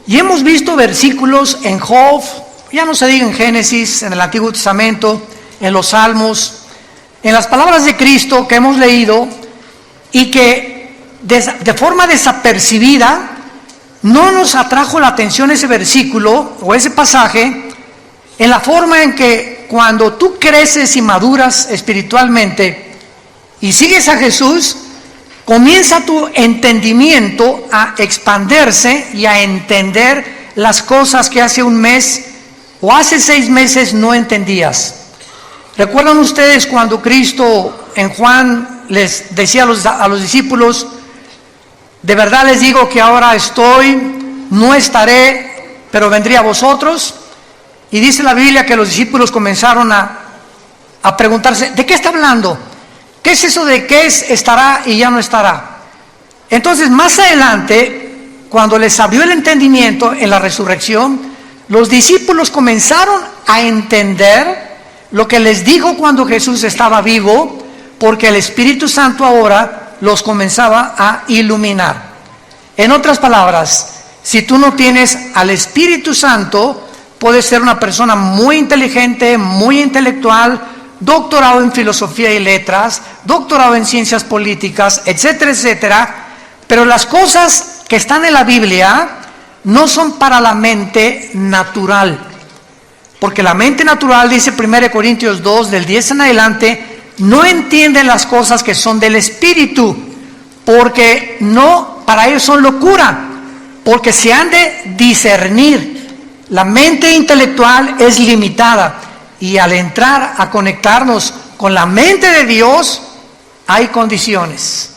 Y hemos visto versículos en Job, ya no se diga en Génesis, en el Antiguo Testamento, en los Salmos, en las palabras de Cristo que hemos leído, y que de forma desapercibida no nos atrajo la atención ese versículo o ese pasaje, en la forma en que cuando tú creces y maduras espiritualmente y sigues a Jesús, comienza tu entendimiento a expandirse y a entender las cosas que hace un mes o hace 6 meses no entendías. ¿Recuerdan ustedes cuando Cristo en Juan les decía a los discípulos: de verdad les digo que ahora estoy, no estaré, pero vendré a vosotros? Y dice la Biblia que los discípulos comenzaron a preguntarse: ¿de qué está hablando? ¿Qué es eso de que estará y ya no estará? Entonces, más adelante, cuando les abrió el entendimiento en la resurrección, los discípulos comenzaron a entender lo que les dijo cuando Jesús estaba vivo, porque el Espíritu Santo ahora los comenzaba a iluminar. En otras palabras, si tú no tienes al Espíritu Santo, puedes ser una persona muy inteligente, muy intelectual, doctorado en filosofía y letras, doctorado en ciencias políticas, etcétera, etcétera, pero las cosas que están en la Biblia no son para la mente natural, porque la mente natural, dice 1 Corintios 2, del 10 en adelante, no entiende las cosas que son del Espíritu, porque no, para ellos son locura, porque se han de discernir. La mente intelectual es limitada, y al entrar a conectarnos con la mente de Dios, hay condiciones.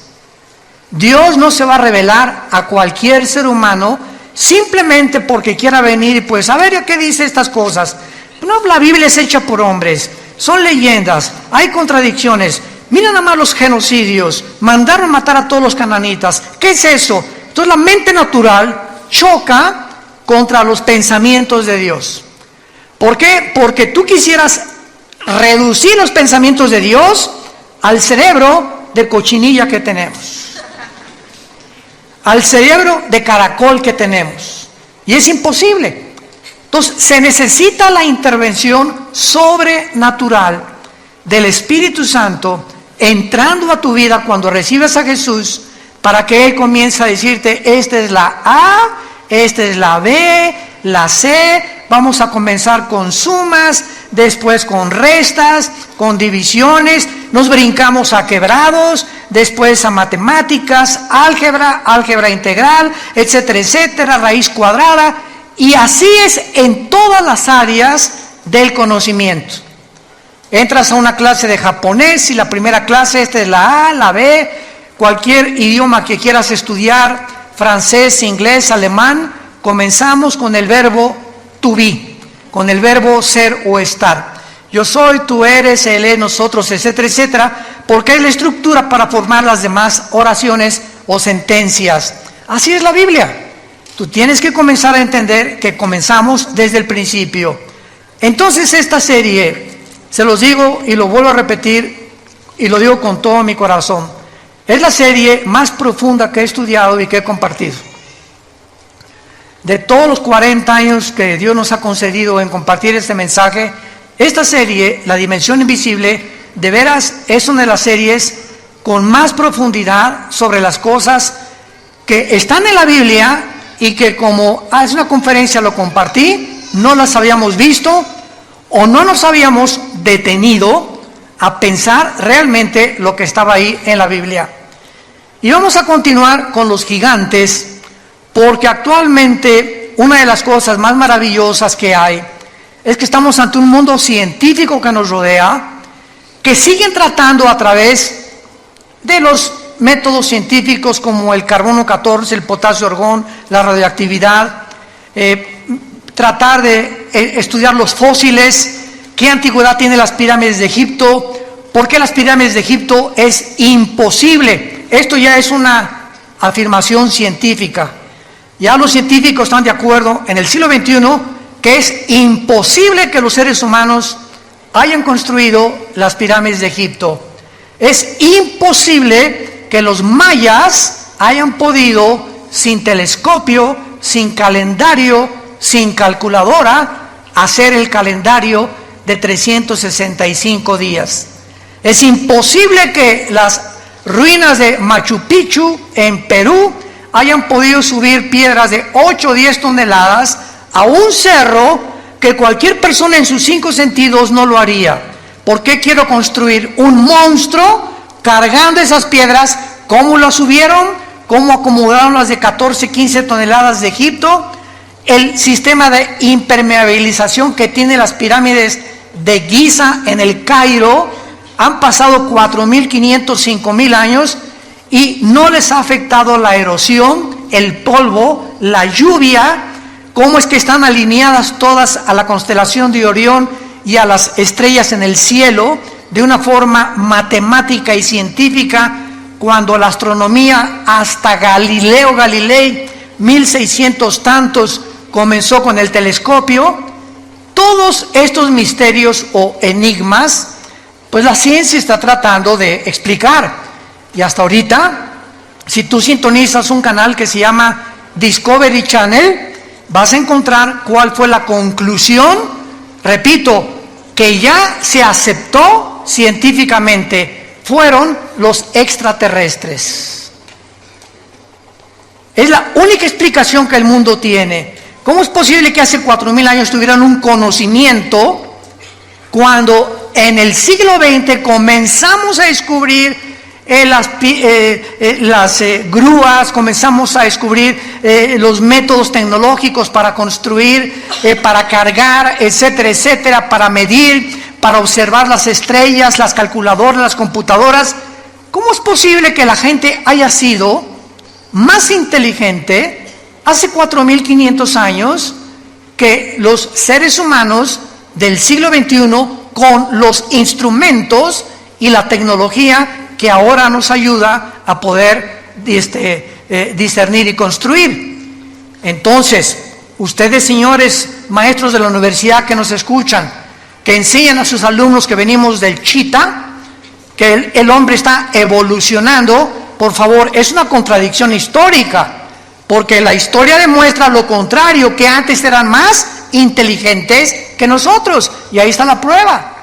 Dios no se va a revelar a cualquier ser humano simplemente porque quiera venir y pues, a ver, ¿qué dice estas cosas? No, la Biblia es hecha por hombres, son leyendas, hay contradicciones. Mira nada más los genocidios, mandaron matar a todos los cananitas. ¿Qué es eso? Entonces la mente natural choca contra los pensamientos de Dios. ¿Por qué? Porque tú quisieras reducir los pensamientos de Dios al cerebro de cochinilla que tenemos, al cerebro de caracol que tenemos, y es imposible. Entonces se necesita la intervención sobrenatural del Espíritu Santo entrando a tu vida cuando recibes a Jesús, para que Él comience a decirte: esta es la A, esta es la B, la C. Vamos a comenzar con sumas, después con restas, con divisiones, nos brincamos a quebrados, después a matemáticas, álgebra integral, etcétera, etcétera, raíz cuadrada, y así es en todas las áreas del conocimiento. Entras a una clase de japonés y la primera clase, esta es la A, la B, cualquier idioma que quieras estudiar, francés, inglés, alemán, comenzamos con el verbo to be, con el verbo ser o estar. Yo soy, tú eres, él es, nosotros, etcétera, etcétera, porque es la estructura para formar las demás oraciones o sentencias. Así es la Biblia. Tú tienes que comenzar a entender que comenzamos desde el principio. Entonces esta serie, se los digo y lo vuelvo a repetir y lo digo con todo mi corazón, es la serie más profunda que he estudiado y que he compartido. De todos los 40 años que Dios nos ha concedido en compartir este mensaje, esta serie, La Dimensión Invisible, de veras es una de las series con más profundidad sobre las cosas que están en la Biblia y que, como hace una conferencia lo compartí, no las habíamos visto o no nos habíamos detenido a pensar realmente lo que estaba ahí en la Biblia. Y vamos a continuar con los gigantes, porque actualmente una de las cosas más maravillosas que hay es que estamos ante un mundo científico que nos rodea, que siguen tratando a través de los métodos científicos como el carbono 14, el potasio argón, la radioactividad, tratar de estudiar los fósiles, qué antigüedad tienen las pirámides de Egipto, por qué las pirámides de Egipto es imposible. Esto ya es una afirmación científica. Ya los científicos están de acuerdo en el siglo XXI que es imposible que los seres humanos hayan construido las pirámides de Egipto. Es imposible que los mayas hayan podido, sin telescopio, sin calendario, sin calculadora, hacer el calendario de 365 días. Es imposible que las ruinas de Machu Picchu en Perú hayan podido subir piedras de 8 o 10 toneladas a un cerro que cualquier persona en sus 5 sentidos no lo haría. ¿Por qué quiero construir un monstruo cargando esas piedras? ¿Cómo las subieron? ¿Cómo acomodaron las de 14, 15 toneladas de Egipto? El sistema de impermeabilización que tiene las pirámides de Giza en el Cairo. Han pasado 4.500, 5.000 años y no les ha afectado la erosión, el polvo, la lluvia. ¿Cómo es que están alineadas todas a la constelación de Orión y a las estrellas en el cielo de una forma matemática y científica, cuando la astronomía hasta Galileo Galilei, 1600 tantos, comenzó con el telescopio? Todos estos misterios o enigmas, pues la ciencia está tratando de explicar. Y hasta ahorita, si tú sintonizas un canal que se llama Discovery Channel, vas a encontrar cuál fue la conclusión. Repito, que ya se aceptó científicamente, fueron los extraterrestres. Es la única explicación que el mundo tiene. ¿Cómo es posible que hace 4.000 años tuvieran un conocimiento cuando en el siglo XX comenzamos a descubrir las grúas, comenzamos a descubrir los métodos tecnológicos para construir, para cargar, etcétera, etcétera, para medir, para observar las estrellas, las calculadoras, las computadoras? ¿Cómo es posible que la gente haya sido más inteligente hace 4.500 años que los seres humanos del siglo XXI con los instrumentos y la tecnología que ahora nos ayuda a poder discernir y construir? Entonces, ustedes, señores maestros de la universidad que nos escuchan, que enseñan a sus alumnos que venimos del Chita, que el hombre está evolucionando, por favor, es una contradicción histórica, porque la historia demuestra lo contrario, que antes eran más inteligentes que nosotros, y ahí está la prueba.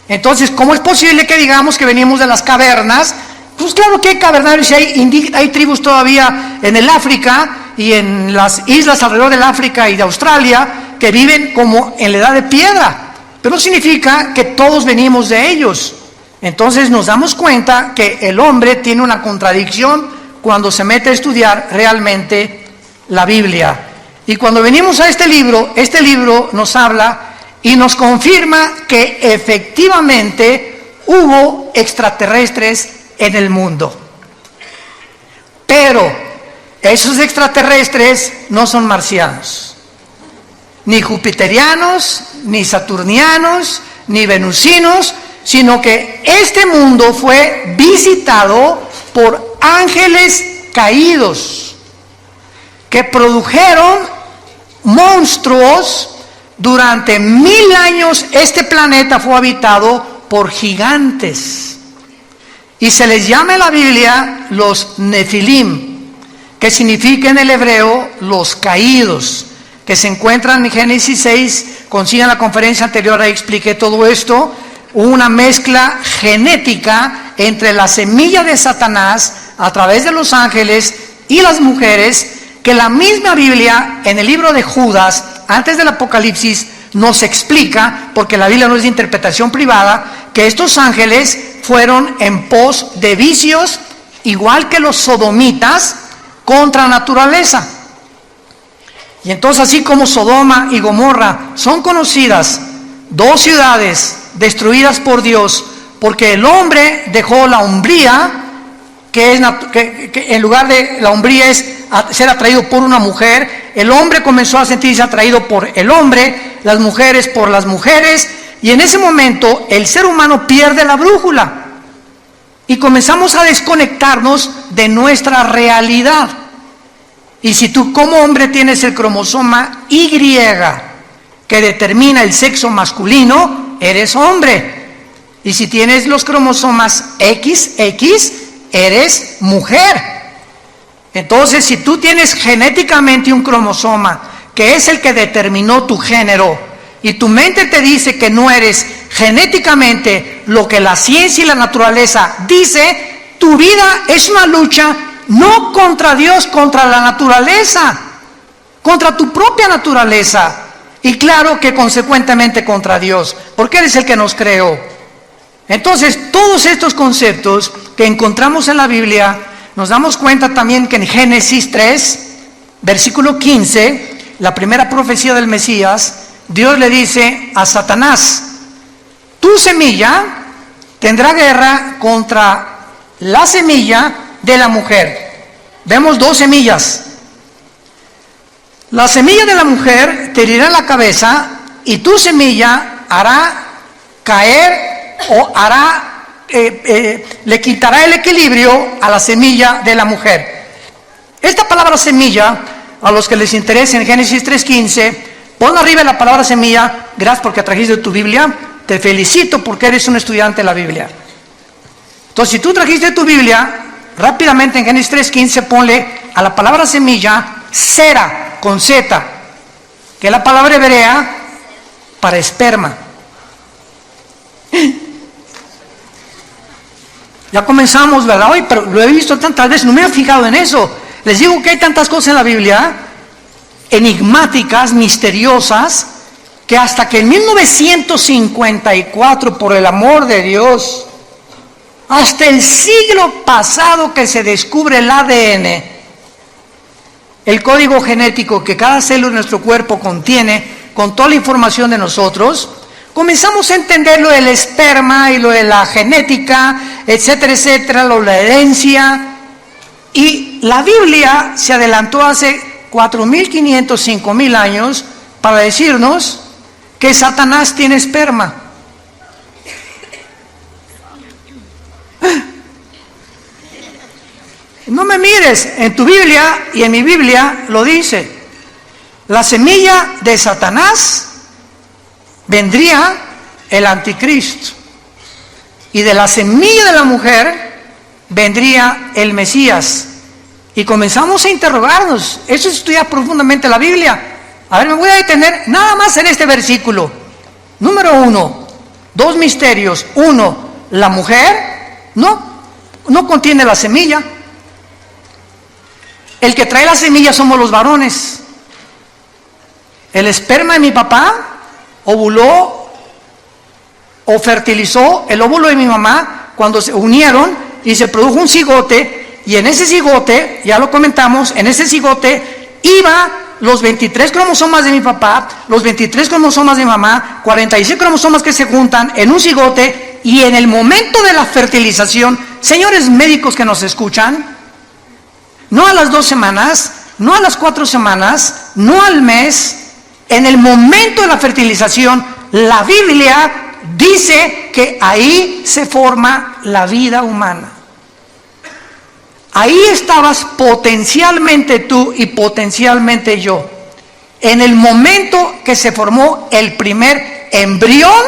Entonces, ¿cómo es posible que digamos que venimos de las cavernas? Pues claro que hay cavernarios y hay tribus todavía en el África y en las islas alrededor del África y de Australia que viven como en la edad de piedra, pero no significa que todos venimos de ellos. Entonces nos damos cuenta que el hombre tiene una contradicción cuando se mete a estudiar realmente la Biblia. Y cuando venimos a este libro nos habla y nos confirma que efectivamente hubo extraterrestres en el mundo. Pero esos extraterrestres no son marcianos, ni jupiterianos, ni saturnianos, ni venusinos, sino que este mundo fue visitado por ángeles caídos que produjeron monstruos. Durante 1000 años este planeta fue habitado por gigantes y se les llama en la Biblia los Nefilim, que significa en el hebreo los caídos, que se encuentran en Génesis 6. Consigan la conferencia anterior, ahí expliqué todo esto. Una mezcla genética entre la semilla de Satanás a través de los ángeles y las mujeres, que la misma Biblia en el libro de Judas, antes del Apocalipsis, nos explica, porque la Biblia no es de interpretación privada, que estos ángeles fueron en pos de vicios, igual que los sodomitas, contra naturaleza. Y entonces, así como Sodoma y Gomorra son conocidas, 2 ciudades destruidas por Dios, porque el hombre dejó la hombría, que en lugar de la hombría es ser atraído por una mujer, el hombre comenzó a sentirse atraído por el hombre, las mujeres por las mujeres, y en ese momento el ser humano pierde la brújula y comenzamos a desconectarnos de nuestra realidad. Y si tú como hombre tienes el cromosoma Y que determina el sexo masculino, eres hombre. Y si tienes los cromosomas XX, eres mujer. Entonces, si tú tienes genéticamente un cromosoma, que es el que determinó tu género, y tu mente te dice que no eres genéticamente lo que la ciencia y la naturaleza dice, tu vida es una lucha no contra Dios, contra la naturaleza, contra tu propia naturaleza, y claro que consecuentemente contra Dios, porque eres el que nos creó. Entonces, todos estos conceptos que encontramos en la Biblia, nos damos cuenta también que en Génesis 3, versículo 15, la primera profecía del Mesías, Dios le dice a Satanás: tu semilla tendrá guerra contra la semilla de la mujer. Vemos dos semillas. La semilla de la mujer te herirá la cabeza, y tu semilla hará caer o le quitará el equilibrio a la semilla de la mujer. Esta palabra semilla, a los que les interese, en Génesis 3:15, pon arriba la palabra semilla. Gracias porque trajiste tu Biblia, te felicito porque eres un estudiante de la Biblia. Entonces, si tú trajiste tu Biblia, rápidamente en Génesis 3:15 ponle a la palabra semilla sera, con Z, que es la palabra hebrea para esperma. Ya comenzamos, ¿verdad? Hoy, pero lo he visto tantas veces, no me he fijado en eso. Les digo que hay tantas cosas en la Biblia, enigmáticas, misteriosas, que hasta que en 1954, por el amor de Dios, hasta el siglo pasado que se descubre el ADN, el código genético que cada célula de nuestro cuerpo contiene, con toda la información de nosotros, comenzamos a entender lo del esperma y lo de la genética, etcétera, etcétera, lo de la herencia. Y la Biblia se adelantó hace 4.500, 5.000 años para decirnos que Satanás tiene esperma. No me mires, en tu Biblia y en mi Biblia lo dice. La semilla de Satanás vendría el anticristo, y de la semilla de la mujer vendría el Mesías. Y comenzamos a interrogarnos. Eso es estudiar profundamente la Biblia. A ver, me voy a detener nada más en este versículo. Número 1, dos misterios. 1, la mujer no contiene la semilla. El que trae la semilla somos los varones. El esperma de mi papá ovuló o fertilizó el óvulo de mi mamá cuando se unieron y se produjo un cigote, y en ese cigote, ya lo comentamos, en ese cigote iba los 23 cromosomas de mi papá, los 23 cromosomas de mi mamá, 46 cromosomas que se juntan en un cigote, y en el momento de la fertilización, señores médicos que nos escuchan, no a las 2 semanas, no a las 4 semanas, no al mes, en el momento de la fertilización, la Biblia dice que ahí se forma la vida humana. Ahí estabas potencialmente tú y potencialmente yo. En el momento que se formó el primer embrión,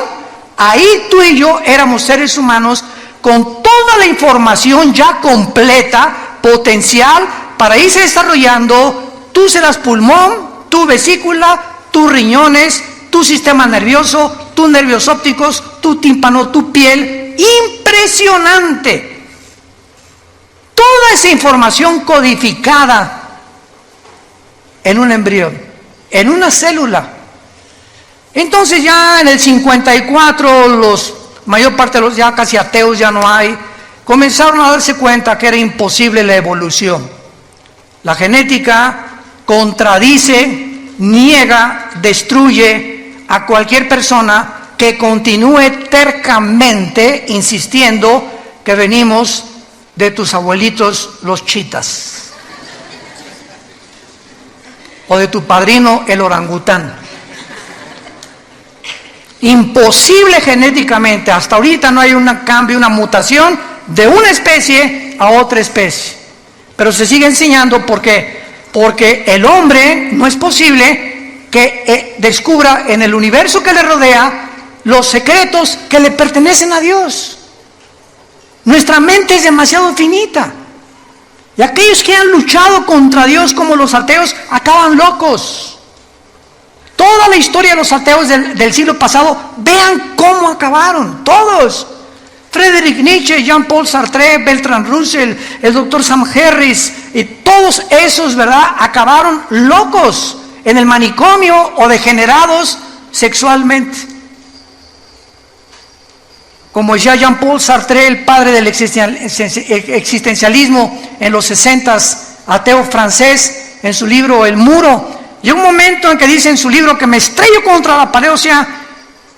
ahí tú y yo éramos seres humanos con toda la información ya completa, potencial, para irse desarrollando. Tú serás pulmón, tu vesícula, tus riñones, tu sistema nervioso, tus nervios ópticos, tu tímpano, tu piel. Impresionante. Toda esa información codificada en un embrión, en una célula. Entonces ya en el 54, mayor parte de los ya casi ateos ya no hay, comenzaron a darse cuenta que era imposible la evolución. La genética contradice, niega, destruye a cualquier persona que continúe tercamente insistiendo que venimos de tus abuelitos los chitas, o de tu padrino el orangután. Imposible genéticamente. Hasta ahorita no hay un cambio, una mutación de una especie a otra especie, pero se sigue enseñando. ¿Por qué? Porque el hombre no es posible que descubra en el universo que le rodea los secretos que le pertenecen a Dios. Nuestra mente es demasiado finita. Y aquellos que han luchado contra Dios como los ateos acaban locos. Toda la historia de los ateos del siglo pasado, vean cómo acabaron, todos. Friedrich Nietzsche, Jean-Paul Sartre, Bertrand Russell, el doctor Sam Harris, y todos esos, ¿verdad?, acabaron locos en el manicomio o degenerados sexualmente. Como decía Jean-Paul Sartre, el padre del existencialismo en los 60s, ateo francés, en su libro El Muro, llega un momento en que dice en su libro que me estrello contra la pared, o sea,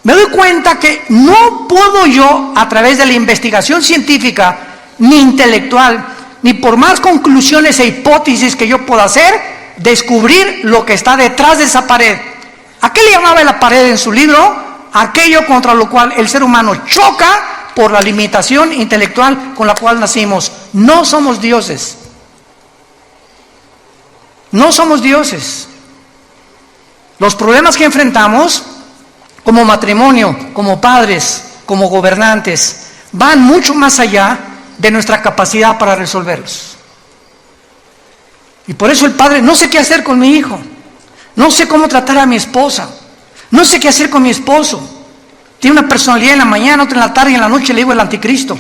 me doy cuenta que no puedo yo, a través de la investigación científica, ni intelectual, ni por más conclusiones e hipótesis que yo pueda hacer, descubrir lo que está detrás de esa pared. ¿A qué le llamaba la pared en su libro? Aquello contra lo cual el ser humano choca por la limitación intelectual con la cual nacimos. No somos dioses. No somos dioses. Los problemas que enfrentamos como matrimonio, como padres, como gobernantes, van mucho más allá de nuestra capacidad para resolverlos. Y por eso el padre, no sé qué hacer con mi hijo, no sé cómo tratar a mi esposa, no sé qué hacer con mi esposo. Tiene una personalidad en la mañana, otra en la tarde y en la noche le digo el anticristo.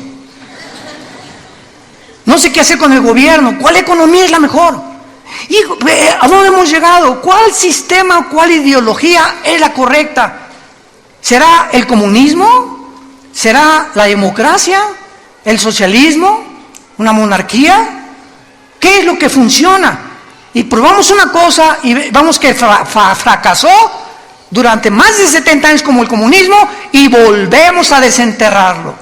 No sé qué hacer con el gobierno, cuál economía es la mejor. Hijo, ¿a dónde hemos llegado? ¿Cuál sistema, cuál ideología es la correcta? ¿Será el comunismo? ¿Será la democracia? ¿El socialismo? ¿Una monarquía? ¿Qué es lo que funciona? Y probamos una cosa y vamos que fracasó durante más de 70 años como el comunismo y volvemos a desenterrarlo.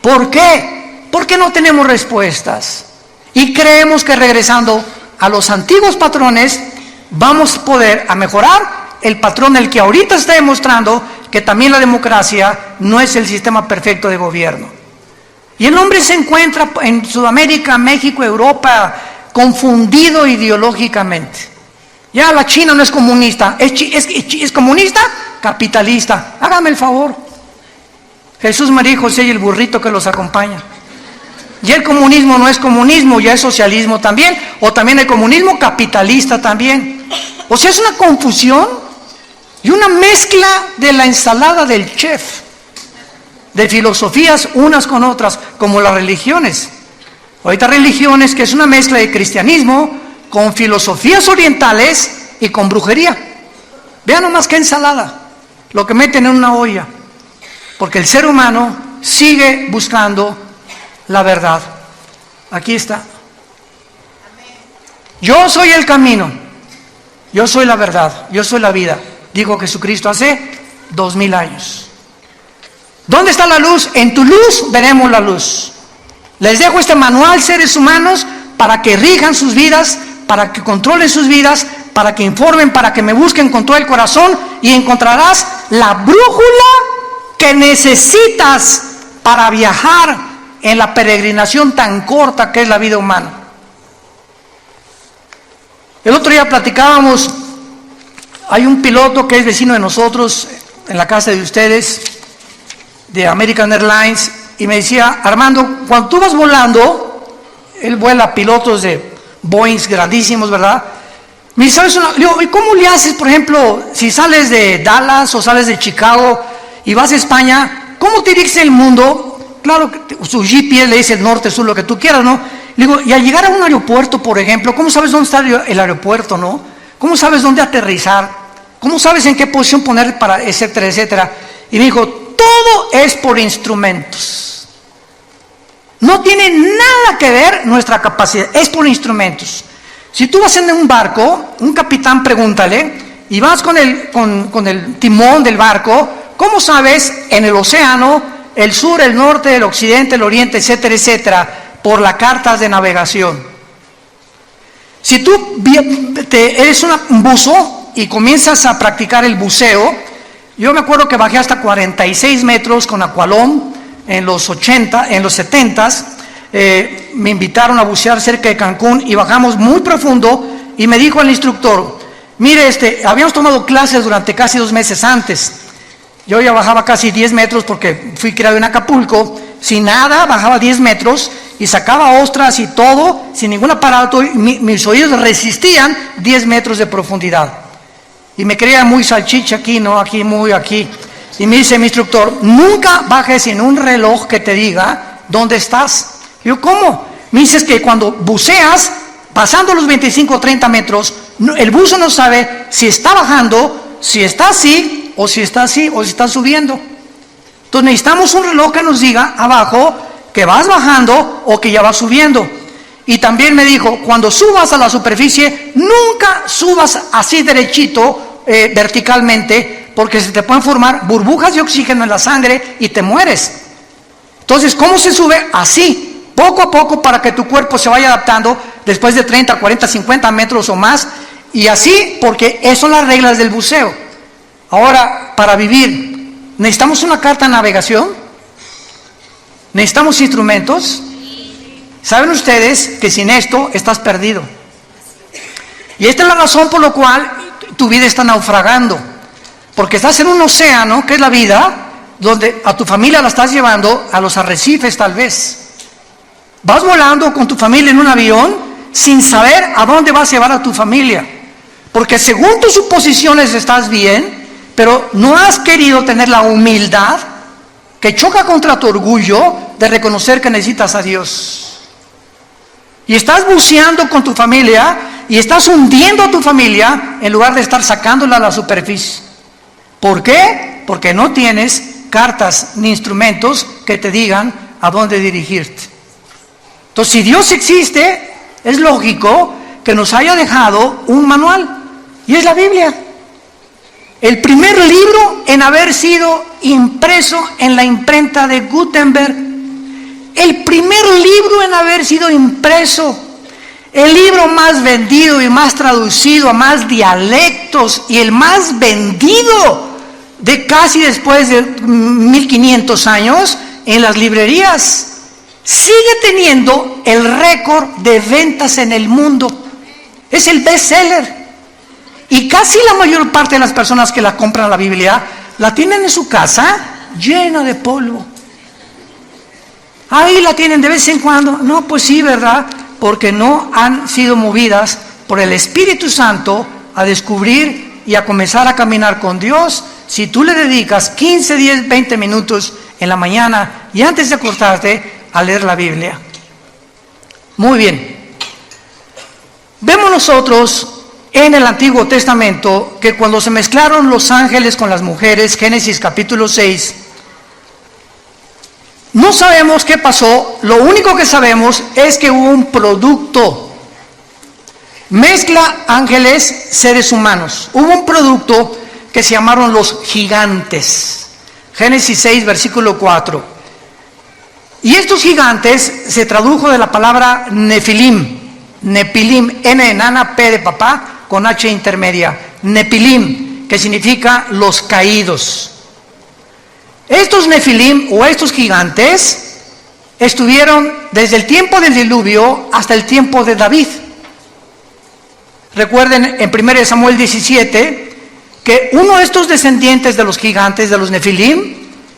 ¿Por qué? Porque no tenemos respuestas y creemos que regresando a los antiguos patrones vamos a poder a mejorar el patrón el que ahorita está demostrando que también la democracia no es el sistema perfecto de gobierno. Y el hombre se encuentra en Sudamérica, México, Europa, confundido ideológicamente. Ya la China no es comunista, es comunista, capitalista. Hágame el favor. Jesús, María y José y el burrito que los acompaña. Y el comunismo no es comunismo, ya es socialismo también, o también el comunismo capitalista también. O sea, es una confusión y una mezcla de la ensalada del chef, de filosofías unas con otras, como las religiones. Ahorita religiones que es una mezcla de cristianismo con filosofías orientales y con brujería. Vean nomás qué ensalada, lo que meten en una olla, porque el ser humano sigue buscando la verdad. Aquí está. Yo soy el camino, yo soy la verdad, yo soy la vida, dijo Jesucristo hace 2000 años. ¿Dónde está la luz? En tu luz veremos la luz. Les dejo este manual, seres humanos, para que rijan sus vidas, para que controlen sus vidas, para que informen, para que me busquen con todo el corazón y encontrarás la brújula que necesitas para viajar en la peregrinación tan corta que es la vida humana. El otro día platicábamos, hay un piloto que es vecino de nosotros, en la casa de ustedes, de American Airlines, y me decía, Armando, cuando tú vas volando, él vuela pilotos de Boeings grandísimos, ¿verdad? Me dice, ¿sabes una? Le digo, ¿y cómo le haces, por ejemplo, si sales de Dallas o sales de Chicago y vas a España, ¿cómo te diriges el mundo? Claro, su GPS le dice el norte, sur, lo que tú quieras, ¿no? Le digo, y al llegar a un aeropuerto, por ejemplo, ¿cómo sabes dónde está el aeropuerto, no? ¿Cómo sabes dónde aterrizar? ¿Cómo sabes en qué posición poner para, etcétera, etcétera? Y me dijo, todo es por instrumentos. No tiene nada que ver nuestra capacidad, es por instrumentos. Si tú vas en un barco, un capitán pregúntale, y vas con el timón del barco, ¿cómo sabes en el océano, el sur, el norte, el occidente, el oriente, etcétera, etcétera, por las cartas de navegación? Si tú eres un buzo y comienzas a practicar el buceo, yo me acuerdo que bajé hasta 46 metros con Aqualón en los 70s, me invitaron a bucear cerca de Cancún y bajamos muy profundo y me dijo el instructor, mire, habíamos tomado clases durante casi 2 meses antes, yo ya bajaba casi 10 metros porque fui criado en Acapulco, sin nada, bajaba 10 metros y sacaba ostras y todo, sin ningún aparato, y mis oídos resistían 10 metros de profundidad. Y me creía muy salchicha aquí, ¿no? Aquí. Y me dice mi instructor, nunca bajes en un reloj que te diga dónde estás. Y yo, ¿cómo? Me dices que cuando buceas, pasando los 25 o 30 metros, el buzo no sabe si está bajando, si está así, o si está subiendo. Entonces necesitamos un reloj que nos diga abajo que vas bajando o que ya vas subiendo. Y también me dijo, cuando subas a la superficie, nunca subas así derechito, verticalmente, porque se te pueden formar burbujas de oxígeno en la sangre y te mueres. Entonces, ¿cómo se sube? Así, poco a poco, para que tu cuerpo se vaya adaptando después de 30, 40, 50 metros o más. Y así, porque esas son las reglas del buceo. Ahora, para vivir, ¿necesitamos una carta de navegación? ¿Necesitamos instrumentos? Saben ustedes que sin esto estás perdido. Y esta es la razón por la cual tu vida está naufragando. Porque estás en un océano, que es la vida, donde a tu familia la estás llevando a los arrecifes tal vez. Vas volando con tu familia en un avión sin saber a dónde vas a llevar a tu familia. Porque según tus suposiciones estás bien, pero no has querido tener la humildad que choca contra tu orgullo de reconocer que necesitas a Dios. Y estás buceando con tu familia y estás hundiendo a tu familia en lugar de estar sacándola a la superficie. ¿Por qué? Porque no tienes cartas ni instrumentos que te digan a dónde dirigirte. Entonces, si Dios existe, es lógico que nos haya dejado un manual, y es la Biblia. El primer libro en haber sido impreso en la imprenta de Gutenberg. El primer libro en haber sido impreso. El libro más vendido y más traducido a más dialectos y el más vendido de casi después de 1500 años en las librerías. Sigue teniendo el récord de ventas en el mundo. Es el bestseller. Y casi la mayor parte de las personas que la compran la Biblia la tienen en su casa llena de polvo. Ahí la tienen de vez en cuando. No, pues sí, ¿verdad? Porque no han sido movidas por el Espíritu Santo a descubrir y a comenzar a caminar con Dios. Si tú le dedicas 15, 10, 20 minutos en la mañana y antes de acostarte a leer la Biblia. Muy bien. Vemos nosotros en el Antiguo Testamento que cuando se mezclaron los ángeles con las mujeres, Génesis capítulo 6, no sabemos qué pasó. Lo único que sabemos es que hubo un producto. Mezcla ángeles, seres humanos. Hubo un producto que se llamaron los gigantes. Génesis 6, versículo 4. Y estos gigantes se tradujo de la palabra Nefilim. Nepilim, N enana, P de papá, con H intermedia. Nepilim, que significa los caídos. Estos Nefilim o estos gigantes estuvieron desde el tiempo del diluvio hasta el tiempo de David. Recuerden en 1 Samuel 17 que uno de estos descendientes de los gigantes, de los Nefilim,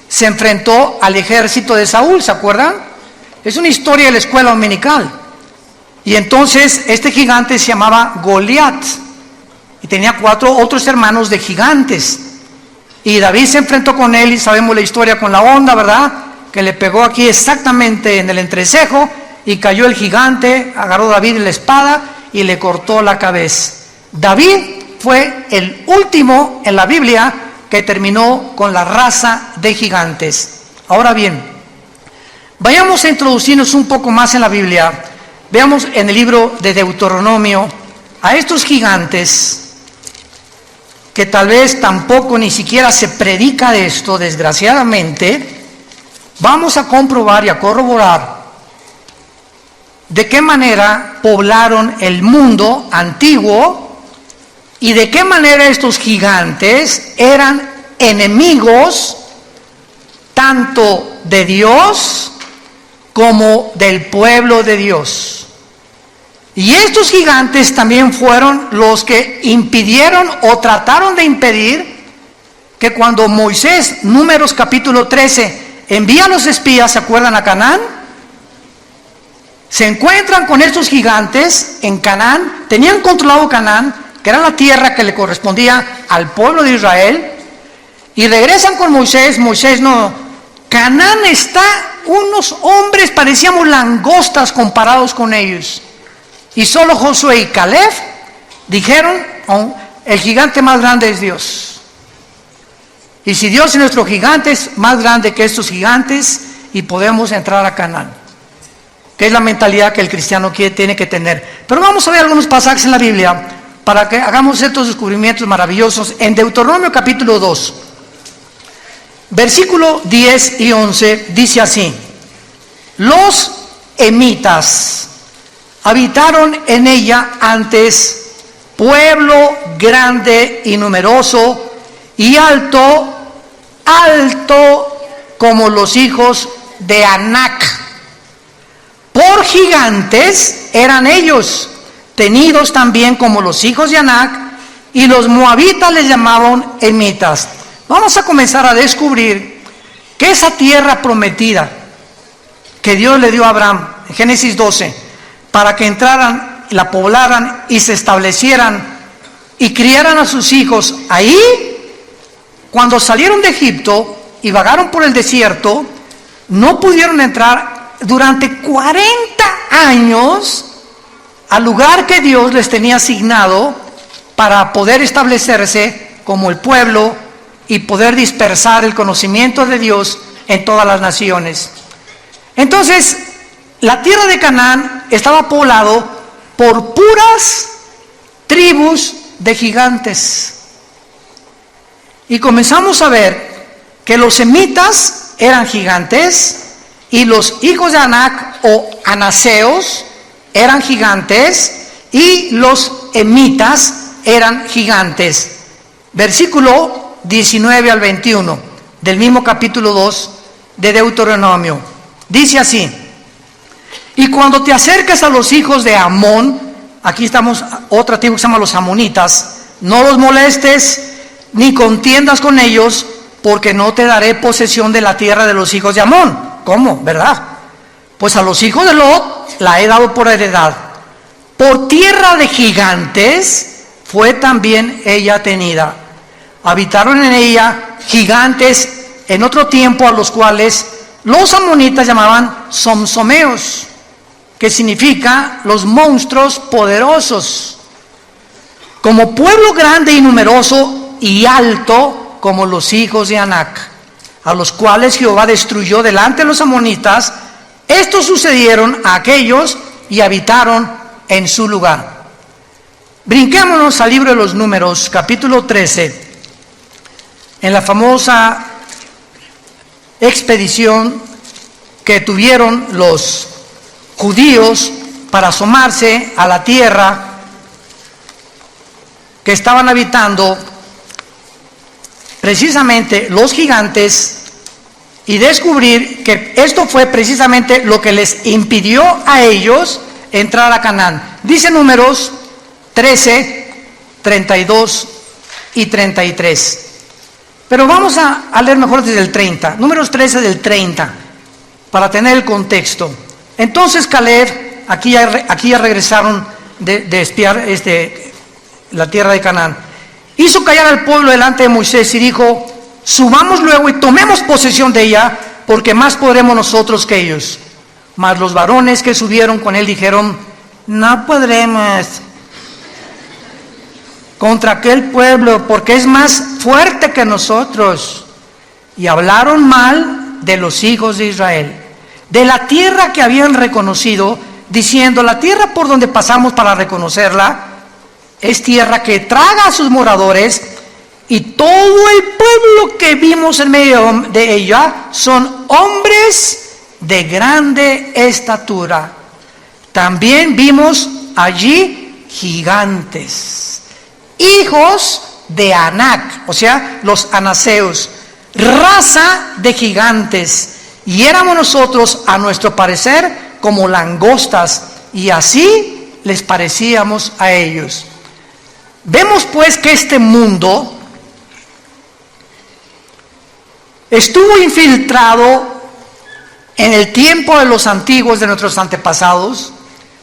se enfrentó al ejército de Saúl, ¿se acuerdan? Es una historia de la escuela dominical. Y entonces este gigante se llamaba Goliat y tenía 4 otros hermanos de gigantes. Y David se enfrentó con él y sabemos la historia con la onda, ¿verdad? Que le pegó aquí exactamente en el entrecejo y cayó el gigante, agarró David la espada y le cortó la cabeza. David fue el último en la Biblia que terminó con la raza de gigantes. Ahora bien, vayamos a introducirnos un poco más en la Biblia. Veamos en el libro de Deuteronomio a estos gigantes que tal vez tampoco ni siquiera se predica de esto, desgraciadamente. Vamos a comprobar y a corroborar de qué manera poblaron el mundo antiguo y de qué manera estos gigantes eran enemigos tanto de Dios como del pueblo de Dios. Y estos gigantes también fueron los que impidieron o trataron de impedir que cuando Moisés, Números capítulo 13, envía a los espías, ¿se acuerdan? A Canaán. Se encuentran con estos gigantes en Canaán, tenían controlado Canaán, que era la tierra que le correspondía al pueblo de Israel, y regresan con Moisés. Moisés no, Canaán está, unos hombres parecíamos langostas comparados con ellos, y solo Josué y Caleb dijeron, oh, el gigante más grande es Dios, y si Dios es nuestro gigante, es más grande que estos gigantes, y podemos entrar a Canaán, que es la mentalidad que el cristiano tiene que tener. Pero vamos a ver algunos pasajes en la Biblia para que hagamos estos descubrimientos maravillosos. En Deuteronomio capítulo 2, versículo 10 y 11, dice así: los emitas habitaron en ella antes, pueblo grande y numeroso, y alto como los hijos de Anac. Por gigantes eran ellos, tenidos también como los hijos de Anac, y los moabitas les llamaban emitas. Vamos a comenzar a descubrir que esa tierra prometida que Dios le dio a Abraham, en Génesis 12, para que entraran, la poblaran y se establecieran y criaran a sus hijos ahí, cuando salieron de Egipto y vagaron por el desierto, no pudieron entrar durante 40 años al lugar que Dios les tenía asignado para poder establecerse como el pueblo y poder dispersar el conocimiento de Dios en todas las naciones. Entonces, la tierra de Canaán estaba poblado por puras tribus de gigantes. Y comenzamos a ver que los semitas eran gigantes, y los hijos de Anac o anaseos eran gigantes, y los emitas eran gigantes. Versículo 19 al 21 del mismo capítulo 2 de Deuteronomio. Dice así: y cuando te acerques a los hijos de Amón, aquí estamos, otra tribu que se llama los amonitas, no los molestes ni contiendas con ellos, porque no te daré posesión de la tierra de los hijos de Amón. ¿Cómo? ¿Verdad? Pues a los hijos de Lot la he dado por heredad. Por tierra de gigantes fue también ella tenida. Habitaron en ella gigantes en otro tiempo, a los cuales los amonitas llamaban somsomeos, que significa los monstruos poderosos. Como pueblo grande y numeroso y alto como los hijos de Anac, a los cuales Jehová destruyó delante de los amonitas, estos sucedieron a aquellos y habitaron en su lugar. Brinquémonos al libro de los Números, capítulo 13, en la famosa expedición que tuvieron los judíos para asomarse a la tierra que estaban habitando precisamente los gigantes, y descubrir que esto fue precisamente lo que les impidió a ellos entrar a Canaán. Dice Números 13, 32 y 33. Pero vamos a leer mejor desde el 30. Números 13 del 30, para tener el contexto. Entonces Caleb, aquí ya regresaron de espiar la tierra de Canaán, hizo callar al pueblo delante de Moisés y dijo: subamos luego y tomemos posesión de ella, porque más podremos nosotros que ellos. Mas los varones que subieron con él dijeron: no podremos contra aquel pueblo, porque es más fuerte que nosotros. Y hablaron mal de los hijos de Israel, de la tierra que habían reconocido, diciendo: la tierra por donde pasamos para reconocerla es tierra que traga a sus moradores, y todo el pueblo que vimos en medio de ella son hombres de grande estatura. También vimos allí gigantes, hijos de Anac, o sea, los anaseos, raza de gigantes, y éramos nosotros, a nuestro parecer, como langostas, y así les parecíamos a ellos. Vemos pues que este mundo estuvo infiltrado en el tiempo de los antiguos, de nuestros antepasados,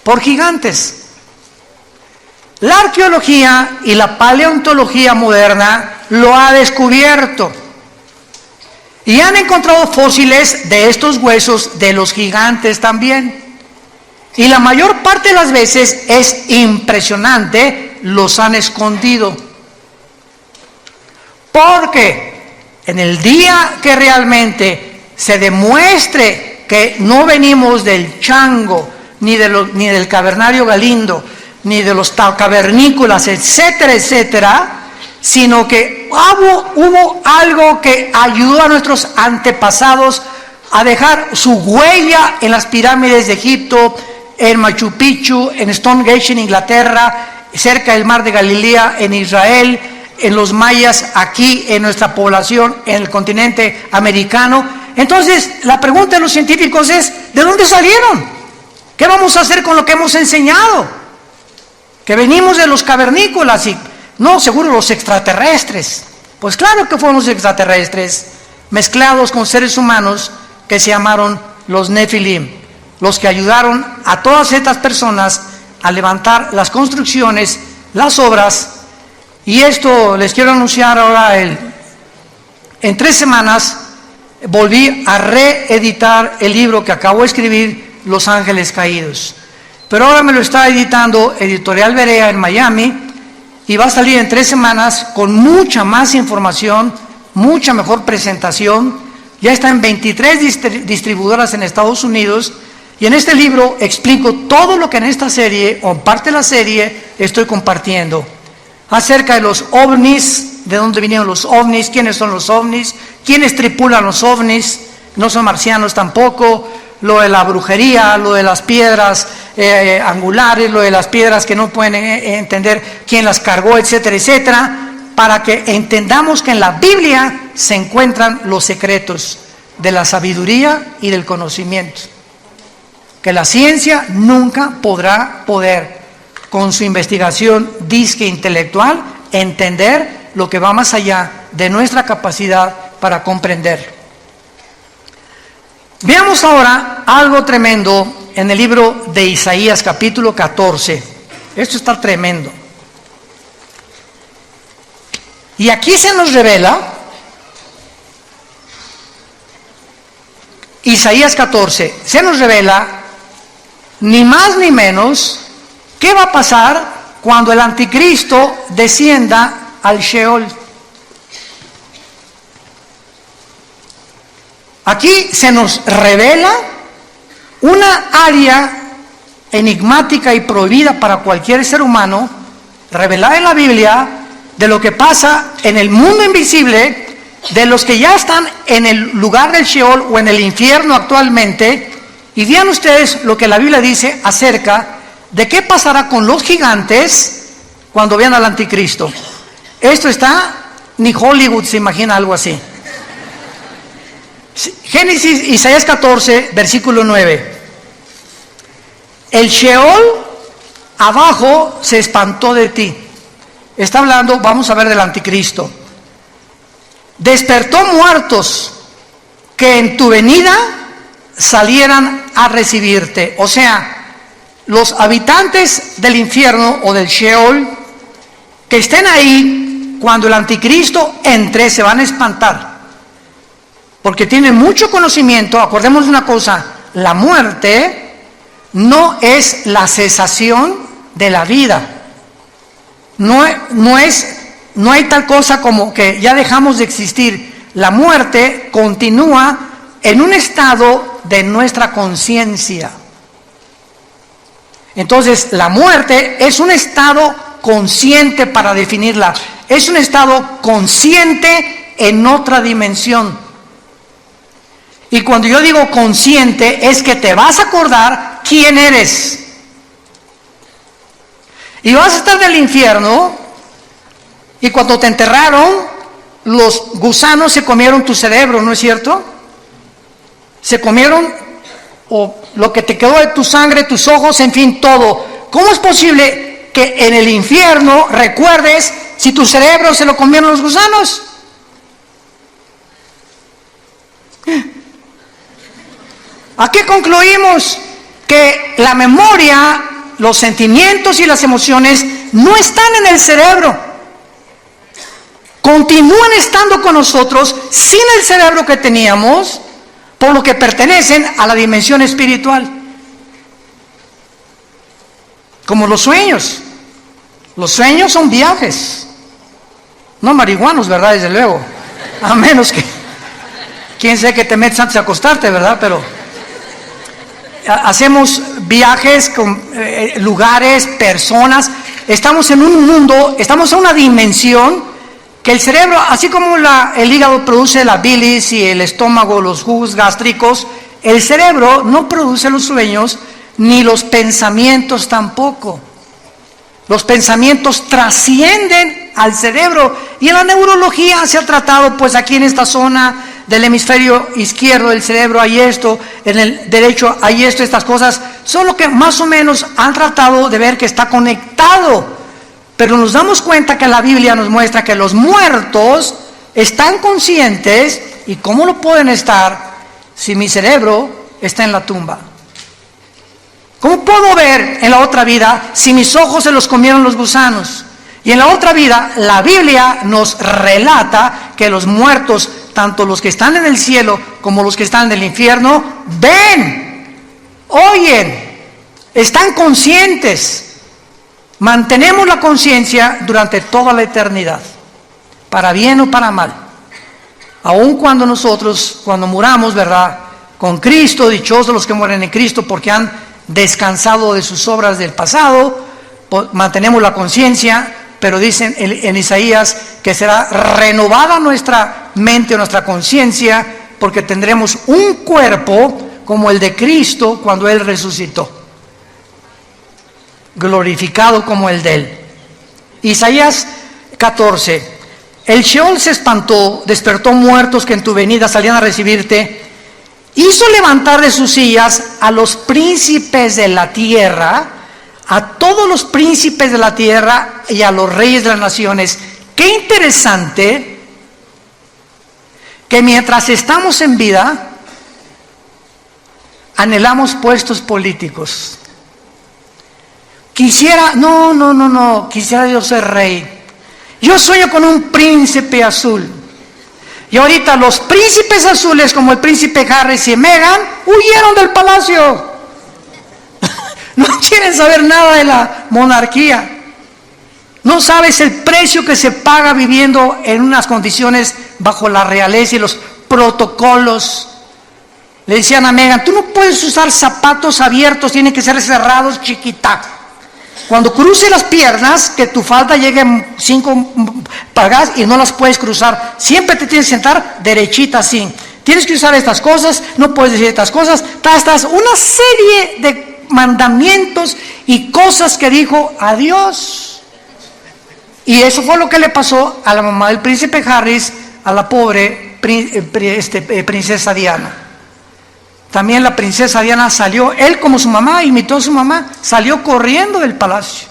por gigantes. La arqueología y la paleontología moderna lo ha descubierto y han encontrado fósiles de estos huesos de los gigantes también. Y la mayor parte de las veces es impresionante, los han escondido. Porque en el día que realmente se demuestre que no venimos del chango, ni del cavernario Galindo, ni de los cavernícolas, etcétera, etcétera, sino que hubo algo que ayudó a nuestros antepasados a dejar su huella en las pirámides de Egipto, en Machu Picchu, en Stonehenge en Inglaterra, cerca del mar de Galilea en Israel, en los mayas aquí en nuestra población, en el continente americano. Entonces la pregunta de los científicos es, ¿de dónde salieron? ¿Qué vamos a hacer con lo que hemos enseñado? Que venimos de los cavernícolas y no, seguro los extraterrestres. Pues claro que fueron los extraterrestres mezclados con seres humanos que se llamaron los Nefilim, los que ayudaron a todas estas personas a levantar las construcciones, las obras. Y esto les quiero anunciar ahora, en 3 semanas volví a reeditar el libro que acabo de escribir, Los Ángeles Caídos. Pero ahora me lo está editando Editorial Berea en Miami y va a salir en 3 semanas con mucha más información, mucha mejor presentación. Ya está en 23 distribuidoras en Estados Unidos y en este libro explico todo lo que en esta serie o parte de la serie estoy compartiendo. Acerca de los ovnis, de dónde vinieron los ovnis, quiénes son los ovnis, quiénes tripulan los ovnis, no son marcianos tampoco, lo de la brujería, lo de las piedras angulares, lo de las piedras que no pueden entender quién las cargó, etcétera, etcétera, para que entendamos que en la Biblia se encuentran los secretos de la sabiduría y del conocimiento, que la ciencia nunca podrá con su investigación disque intelectual, entender lo que va más allá de nuestra capacidad para comprender. Veamos ahora algo tremendo en el libro de Isaías capítulo 14. Esto está tremendo. Y aquí se nos revela, Isaías 14, se nos revela ni más ni menos qué va a pasar cuando el anticristo descienda al Sheol. Aquí se nos revela una área enigmática y prohibida para cualquier ser humano, revelada en la Biblia, de lo que pasa en el mundo invisible, de los que ya están en el lugar del Sheol o en el infierno actualmente. Y vean ustedes lo que la Biblia dice acerca de qué pasará con los gigantes cuando vean al anticristo. Esto está, ni Hollywood se imagina algo así. Génesis, Isaías 14, versículo 9. El Sheol abajo se espantó de ti. Está hablando, vamos a ver, del anticristo. Despertó muertos que en tu venida salieran a recibirte. O sea, los habitantes del infierno o del Sheol que estén ahí cuando el anticristo entre se van a espantar. Porque tiene mucho conocimiento. Acordemos de una cosa, la muerte no es la cesación de la vida. No hay tal cosa como que ya dejamos de existir. La muerte continúa en un estado de nuestra conciencia. Entonces, la muerte es un estado consciente, para definirla. Es un estado consciente en otra dimensión. Y cuando yo digo consciente, es que te vas a acordar quién eres. Y vas a estar en el infierno, y cuando te enterraron, los gusanos se comieron tu cerebro, ¿no es cierto? Se comieron lo que te quedó de tu sangre, tus ojos, en fin, todo. ¿Cómo es posible que en el infierno recuerdes si tu cerebro se lo comieron los gusanos? ¿A qué concluimos? Que la memoria, los sentimientos y las emociones no están en el cerebro. Continúan estando con nosotros sin el cerebro que teníamos, por lo que pertenecen a la dimensión espiritual. Como los sueños. Los sueños son viajes. No marihuanos, ¿verdad? Desde luego. A menos que, quién sabe que te metes antes de acostarte, ¿verdad? Pero hacemos viajes con lugares, personas. Estamos en un mundo, estamos en una dimensión que el cerebro, así como el hígado produce la bilis y el estómago, los jugos gástricos, el cerebro no produce los sueños ni los pensamientos tampoco. Los pensamientos trascienden al cerebro, y en la neurología se ha tratado, pues aquí en esta zona del hemisferio izquierdo del cerebro hay esto, en el derecho hay esto, estas cosas son lo que más o menos han tratado de ver que está conectado. Pero nos damos cuenta que la Biblia nos muestra que los muertos están conscientes. ¿Y cómo lo pueden estar si mi cerebro está en la tumba? ¿Cómo puedo ver en la otra vida si mis ojos se los comieron los gusanos? Y en la otra vida, la Biblia nos relata que los muertos, tanto los que están en el cielo como los que están en el infierno, ven, oyen, están conscientes. Mantenemos la conciencia durante toda la eternidad, para bien o para mal. Aun cuando nosotros, cuando muramos, ¿verdad?, con Cristo, dichosos los que mueren en Cristo porque han descansado de sus obras del pasado, mantenemos la conciencia, pero dicen en Isaías que será renovada nuestra mente o nuestra conciencia, porque tendremos un cuerpo como el de Cristo cuando Él resucitó, glorificado como el de Él. Isaías 14. El Sheol se espantó, despertó muertos que en tu venida salían a recibirte, hizo levantar de sus sillas a los príncipes de la tierra, a todos los príncipes de la tierra y a los reyes de las naciones. Qué interesante que mientras estamos en vida anhelamos puestos políticos. Quisiera yo ser rey. Yo sueño con un príncipe azul. Y ahorita los príncipes azules, como el príncipe Harris y Meghan, huyeron del palacio. No quieren saber nada de la monarquía. No sabes el precio que se paga viviendo en unas condiciones bajo la realeza y los protocolos. Le decían a Meghan, tú no puedes usar zapatos abiertos, tienen que ser cerrados, chiquita. Cuando cruce las piernas, que tu falda llegue 5 pulgadas y no las puedes cruzar. Siempre te tienes que sentar derechita así. Tienes que usar estas cosas, no puedes decir estas cosas. Una serie de mandamientos y cosas que dijo a Dios. Y eso fue lo que le pasó a la mamá del príncipe Harris, a la pobre princesa Diana. También la princesa Diana salió, él como su mamá, imitó a su mamá, salió corriendo del palacio.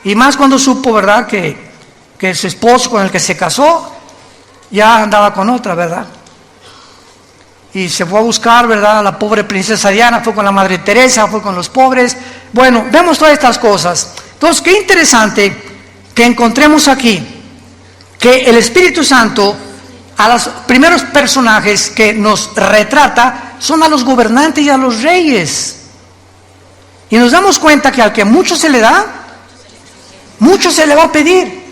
Y más cuando supo, ¿verdad?, que su esposo con el que se casó ya andaba con otra, ¿verdad? Y se fue a buscar, ¿verdad?, a la pobre princesa Diana, fue con la Madre Teresa, fue con los pobres. Bueno, vemos todas estas cosas. Entonces, qué interesante que encontremos aquí que el Espíritu Santo, a los primeros personajes que nos retrata, son a los gobernantes y a los reyes. Y nos damos cuenta que al que mucho se le da, mucho se le va a pedir.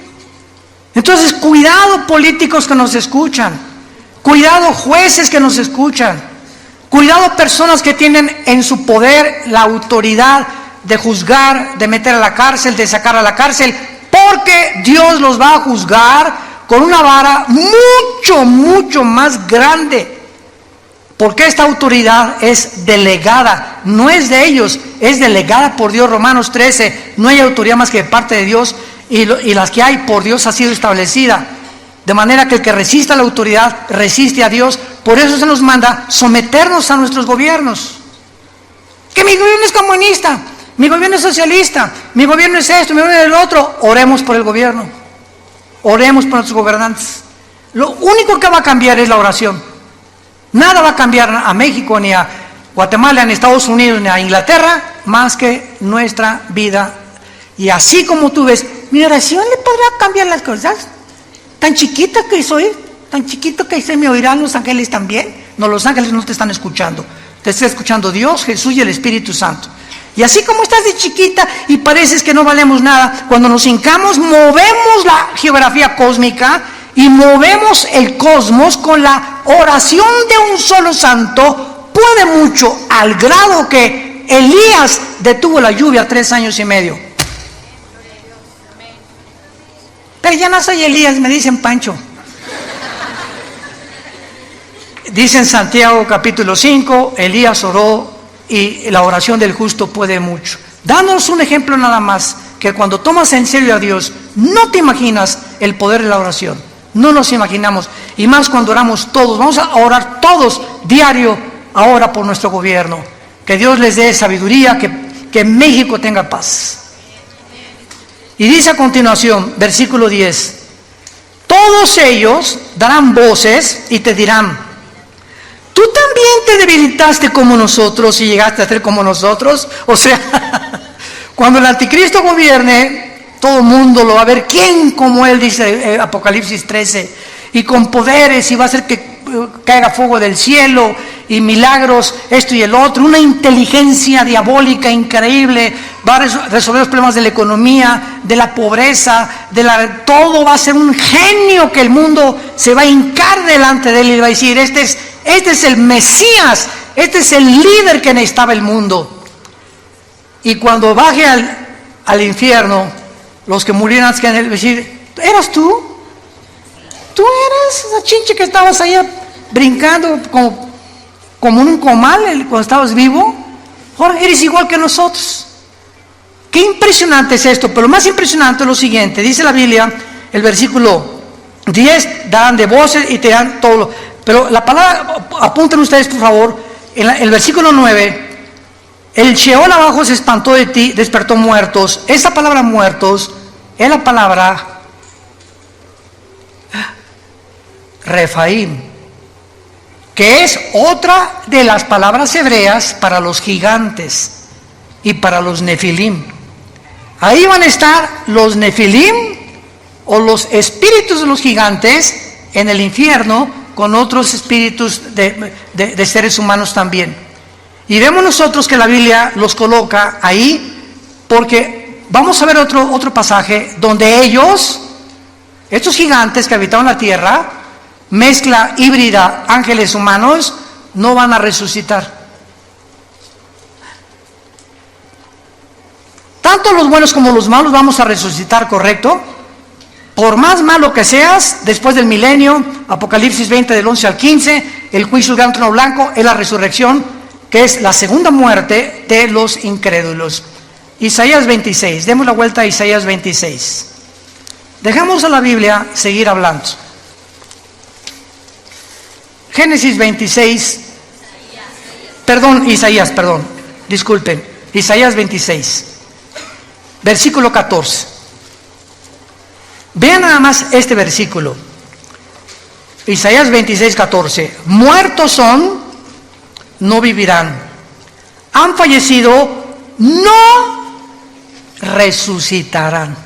Entonces, cuidado políticos que nos escuchan, cuidado jueces que nos escuchan, cuidado personas que tienen en su poder la autoridad de juzgar, de meter a la cárcel, de sacar a la cárcel, porque Dios los va a juzgar con una vara mucho más grande. Porque esta autoridad es delegada, no es de ellos, es delegada por Dios. Romanos 13, no hay autoridad más que de parte de Dios, y las que hay por Dios ha sido establecida. De manera que el que resista a la autoridad resiste a Dios. Por eso se nos manda someternos a nuestros gobiernos. Que mi gobierno es comunista, mi gobierno es socialista, mi gobierno es esto, mi gobierno es el otro. Oremos por el gobierno, oremos por nuestros gobernantes. Lo único que va a cambiar es la oración. Nada va a cambiar a México ni a Guatemala, en Estados Unidos, en Inglaterra, más que nuestra vida. Y así como tú ves, mi oración le podrá cambiar las cosas. Tan chiquita que soy, tan chiquito que se me oirán los ángeles también. No, los ángeles no te están escuchando. Te está escuchando Dios, Jesús y el Espíritu Santo. Y así como estás de chiquita y pareces que no valemos nada, cuando nos hincamos, movemos la geografía cósmica y movemos el cosmos con la oración de un solo santo. Puede mucho, al grado que Elías detuvo la lluvia 3 años y medio. Pero ya no soy Elías, me dicen Pancho. Dice en Santiago capítulo 5, Elías oró y la oración del justo puede mucho. Dándonos un ejemplo nada más, que cuando tomas en serio a Dios, no te imaginas el poder de la oración. No nos imaginamos. Y más cuando oramos todos. Vamos a orar todos diario ahora por nuestro gobierno. Que Dios les dé sabiduría, que México tenga paz. Y dice a continuación, versículo 10, todos ellos darán voces y te dirán, ¿tú también te debilitaste como nosotros y llegaste a ser como nosotros? O sea, cuando el anticristo gobierne, todo el mundo lo va a ver. ¿Quién como él? Dice Apocalipsis 13. Y con poderes, y va a hacer que caiga fuego del cielo, y milagros, esto y el otro. Una inteligencia diabólica increíble. Va a resolver los problemas de la economía, de la pobreza, todo va a ser un genio que el mundo se va a hincar delante de él y va a decir, este es el Mesías, este es el líder que necesitaba el mundo. Y cuando baje al infierno, los que murieran antes que en él, decir, ¿eras tú? ¿Tú eras esa chinche que estabas allá brincando como un comal cuando estabas vivo? Ahora eres igual que nosotros. Qué impresionante es esto, pero lo más impresionante es lo siguiente. Dice la Biblia, el versículo 10, darán de voces y te dan todo. Pero la palabra, apunten ustedes por favor, en el versículo 9, el Sheol abajo se espantó de ti, despertó muertos. Esa palabra muertos es la palabra Refaim, que es otra de las palabras hebreas para los gigantes y para los nefilim. Ahí van a estar los nefilim o los espíritus de los gigantes en el infierno con otros espíritus de seres humanos también. Y vemos nosotros que la Biblia los coloca ahí porque vamos a ver otro pasaje donde estos gigantes que habitaban la tierra, mezcla híbrida, ángeles humanos, no van a resucitar. Tanto los buenos como los malos vamos a resucitar, ¿correcto? Por más malo que seas, después del milenio, Apocalipsis 20 del 11 al 15, el juicio del gran trono blanco es la resurrección, que es la segunda muerte de los incrédulos. Isaías 26, demos la vuelta a Isaías 26. Dejamos a la Biblia seguir hablando. Génesis 26, Isaías 26, versículo 14. Vean nada más este versículo. Isaías 26, 14. Muertos son, no vivirán. Han fallecido, no resucitarán.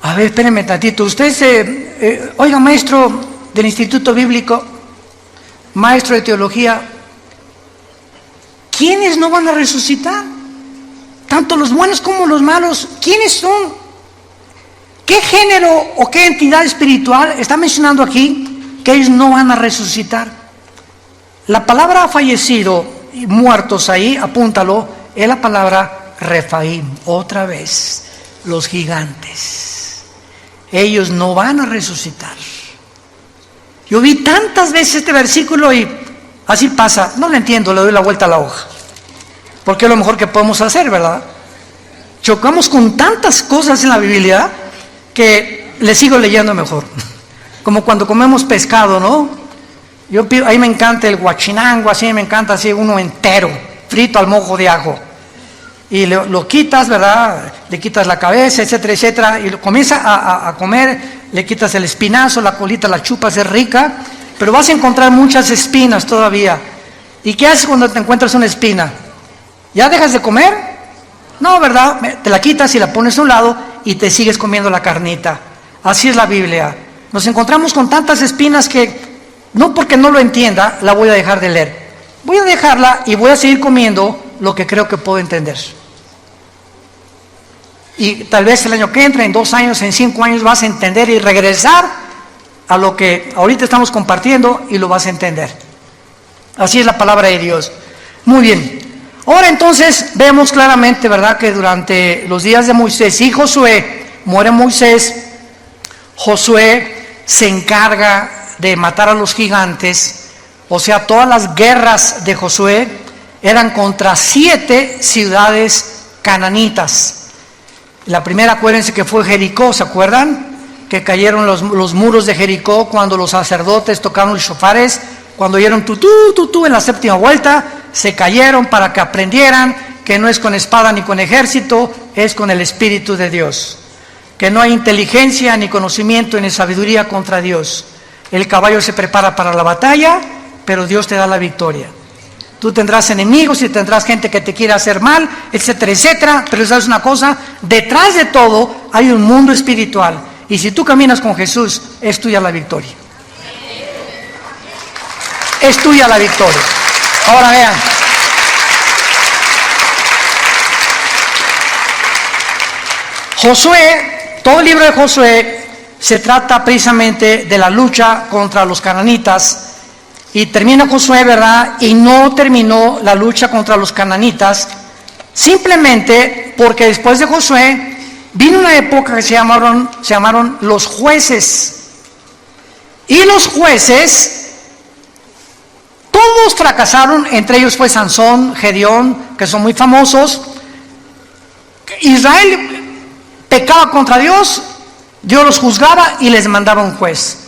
A ver, espérenme tantito. Usted, oiga, maestro del Instituto Bíblico, maestro de teología, ¿quiénes no van a resucitar? Tanto los buenos como los malos. ¿Quiénes son? ¿Qué género o qué entidad espiritual está mencionando aquí que ellos no van a resucitar? La palabra fallecido y muertos ahí, apúntalo, es la palabra Refaim. Otra vez, los gigantes. Ellos no van a resucitar. Yo vi tantas veces este versículo y así pasa. No lo entiendo, le doy la vuelta a la hoja. Porque es lo mejor que podemos hacer, ¿verdad? Chocamos con tantas cosas en la Biblia que le sigo leyendo mejor. Como cuando comemos pescado, ¿no? Ahí me encanta el guachinango, así me encanta así uno entero, frito al mojo de ajo. Y lo quitas, ¿verdad? Le quitas la cabeza, etcétera, etcétera, y lo comienza a comer, le quitas el espinazo, la colita la chupas, es rica, pero vas a encontrar muchas espinas todavía. ¿Y qué haces cuando te encuentras una espina? ¿Ya dejas de comer? No, ¿verdad? Te la quitas y la pones a un lado y te sigues comiendo la carnita. Así es la Biblia. Nos encontramos con tantas espinas que no porque no lo entienda la voy a dejar de leer. Voy a dejarla y voy a seguir comiendo lo que creo que puedo entender. Y tal vez el año que entra, en 2 años, en 5 años vas a entender y regresar a lo que ahorita estamos compartiendo y lo vas a entender. Así es la palabra de Dios. Muy bien. Ahora entonces vemos claramente, ¿verdad?, que durante los días de Moisés y Josué, muere Moisés, Josué se encarga de matar a los gigantes. O sea, todas las guerras de Josué eran contra 7 ciudades cananitas. La primera, acuérdense que fue Jericó, ¿se acuerdan? Que cayeron los muros de Jericó cuando los sacerdotes tocaron los shofares, cuando oyeron tutú, tutú en la 7ª vuelta, se cayeron para que aprendieran que no es con espada ni con ejército, es con el Espíritu de Dios. Que no hay inteligencia, ni conocimiento, ni sabiduría contra Dios. El caballo se prepara para la batalla, pero Dios te da la victoria. Tú tendrás enemigos y tendrás gente que te quiera hacer mal, etcétera, etcétera, pero sabes una cosa, detrás de todo hay un mundo espiritual, y si tú caminas con Jesús, es tuya la victoria. Es tuya la victoria. Ahora vean. Josué, todo el libro de Josué se trata precisamente de la lucha contra los cananitas. Y termina Josué, ¿verdad? Y no terminó la lucha contra los cananitas, simplemente porque después de Josué vino una época que se llamaron los jueces. Y los jueces, todos fracasaron, entre ellos fue Sansón, Gedeón, que son muy famosos. Israel pecaba contra Dios, Dios los juzgaba y les mandaba un juez.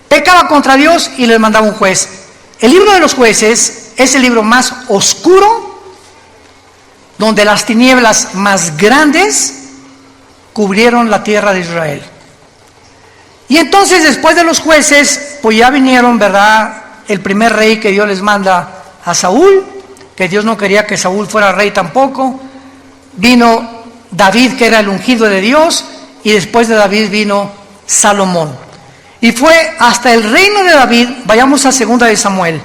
Pecaba contra Dios y les mandaba un juez. El libro de los jueces es el libro más oscuro, donde las tinieblas más grandes cubrieron la tierra de Israel. Y entonces después de los jueces, pues ya vinieron, ¿verdad?, el primer rey que Dios les manda a Saúl, que Dios no quería que Saúl fuera rey tampoco. Vino David, que era el ungido de Dios, y después de David vino Salomón. Y fue hasta el reino de David. Vayamos a 2 de Samuel,